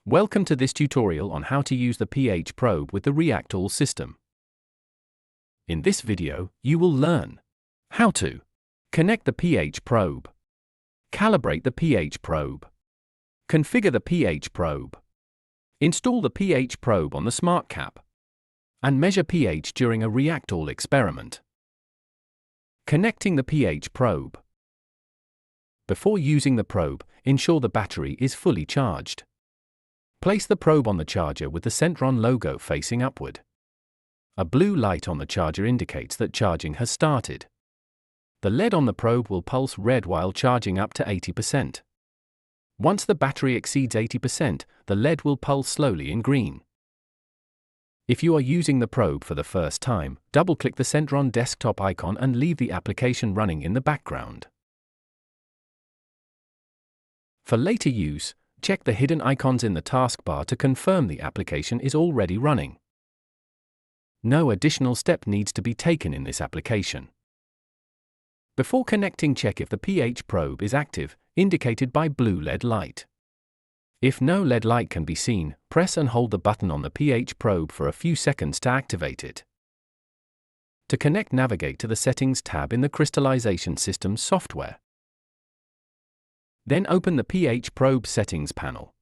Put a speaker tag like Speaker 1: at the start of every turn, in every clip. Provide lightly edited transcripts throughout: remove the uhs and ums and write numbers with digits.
Speaker 1: Welcome to this tutorial on how to use the pH probe with the ReactALL system. In this video, you will learn how to connect the pH probe, calibrate the pH probe, configure the pH probe, install the pH probe on the SmartCap, and measure pH during a ReactALL experiment. Connecting the pH probe. Before using the probe, ensure the battery is fully charged. Place the probe on the charger with the Centron logo facing upward. A blue light on the charger indicates that charging has started. The LED on the probe will pulse red while charging up to 80%. Once the battery exceeds 80%, the LED will pulse slowly in green. If you are using the probe for the first time, double-click the Centron desktop icon and leave the application running in the background. For later use, check the hidden icons in the taskbar to confirm the application is already running. No additional step needs to be taken in this application. Before connecting, check if the pH probe is active, indicated by blue LED light. If no LED light can be seen, press and hold the button on the pH probe for a few seconds to activate it. To connect, navigate to the Settings tab in the Crystallization Systems software. Then open the pH probe settings panel.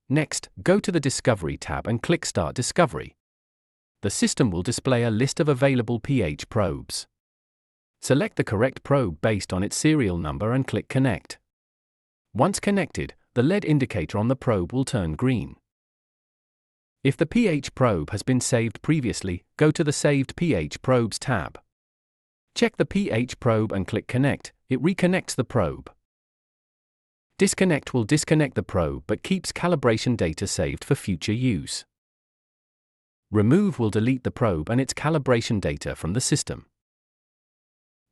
Speaker 1: Next, go to the Discovery tab and click Start Discovery. The system will display a list of available pH probes. Select the correct probe based on its serial number and click Connect. Once connected, the LED indicator on the probe will turn green. If the pH probe has been saved previously, go to the Saved pH Probes tab. Check the pH probe and click Connect. It reconnects the probe. Disconnect will disconnect the probe but keeps calibration data saved for future use. Remove will delete the probe and its calibration data from the system.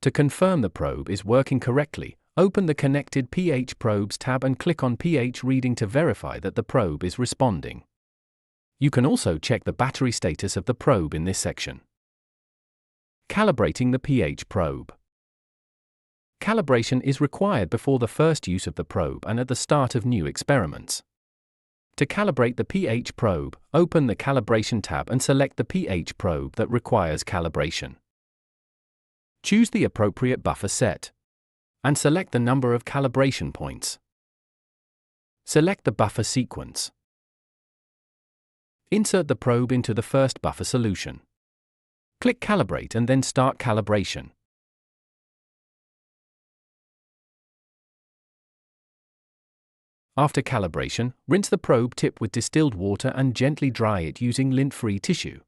Speaker 1: To confirm the probe is working correctly, open the Connected pH Probes tab and click on pH reading to verify that the probe is responding. You can also check the battery status of the probe in this section. Calibrating the pH probe. Calibration is required before the first use of the probe and at the start of new experiments. To calibrate the pH probe, open the Calibration tab and select the pH probe that requires calibration. Choose the appropriate buffer set and select the number of calibration points. Select the buffer sequence. Insert the probe into the first buffer solution. Click Calibrate and then start calibration. After calibration, rinse the probe tip with distilled water and gently dry it using lint-free tissue.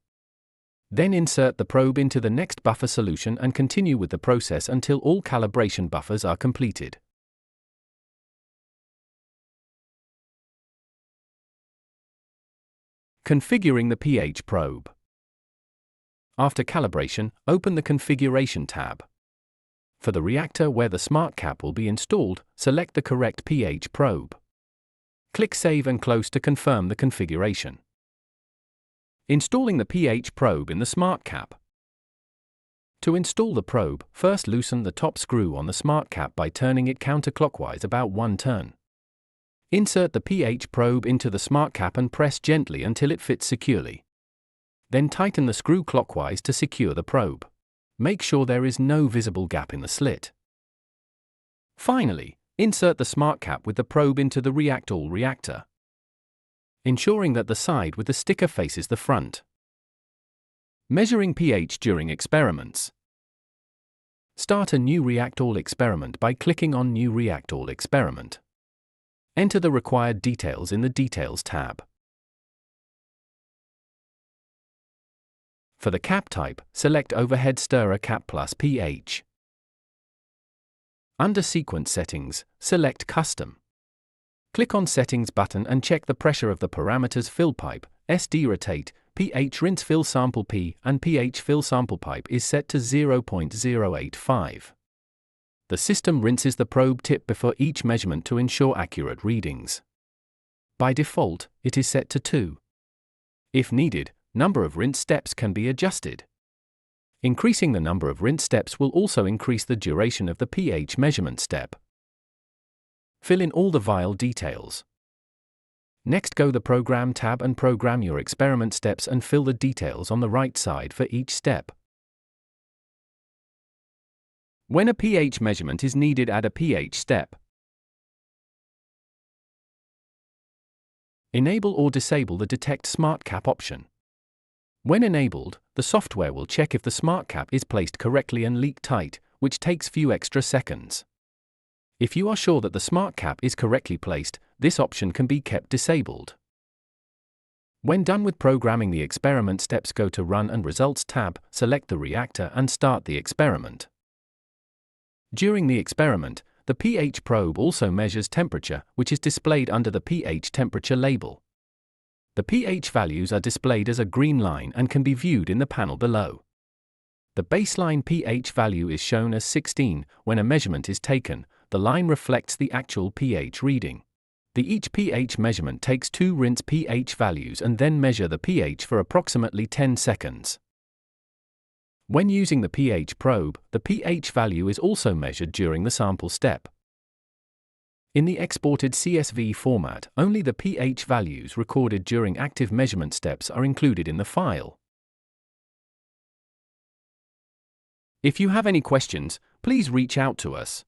Speaker 1: Then insert the probe into the next buffer solution and continue with the process until all calibration buffers are completed. Configuring the pH probe. After calibration, open the Configuration tab. For the reactor where the SmartCap will be installed, select the correct pH probe. Click Save and Close to confirm the configuration. Installing the pH probe in the SmartCap. To install the probe, first loosen the top screw on the SmartCap by turning it counterclockwise about 1 turn. Insert the pH probe into the SmartCap and press gently until it fits securely. Then tighten the screw clockwise to secure the probe. Make sure there is no visible gap in the slit. Finally, insert the SmartCap with the probe into the ReactALL reactor, ensuring that the side with the sticker faces the front. Measuring pH during experiments. Start a new ReactALL experiment by clicking on New ReactALL Experiment. Enter the required details in the Details tab. For the cap type, select Overhead Stirrer Cap plus pH. Under Sequence Settings, select Custom. Click on Settings button and check the pressure of the parameters Fill Pipe, SD Rotate, pH Rinse Fill Sample P and pH Fill Sample Pipe is set to 0.085. The system rinses the probe tip before each measurement to ensure accurate readings. By default, it is set to 2. If needed, number of rinse steps can be adjusted. Increasing the number of rinse steps will also increase the duration of the pH measurement step. Fill in all the vial details. Next, go the Program tab and program your experiment steps and fill the details on the right side for each step. When a pH measurement is needed, add a pH step. Enable or disable the Detect SmartCap option. When enabled, the software will check if the SmartCap is placed correctly and leak tight, which takes few extra seconds. If you are sure that the SmartCap is correctly placed, this option can be kept disabled. When done with programming the experiment steps, go to Run and Results tab, select the reactor and start the experiment. During the experiment, the pH probe also measures temperature, which is displayed under the pH temperature label. The pH values are displayed as a green line and can be viewed in the panel below. The baseline pH value is shown as 16. When a measurement is taken, the line reflects the actual pH reading. Each pH measurement takes 2 rinse pH values and then measure the pH for approximately 10 seconds. When using the pH probe, the pH value is also measured during the sample step. In the exported CSV format, only the pH values recorded during active measurement steps are included in the file. If you have any questions, please reach out to us.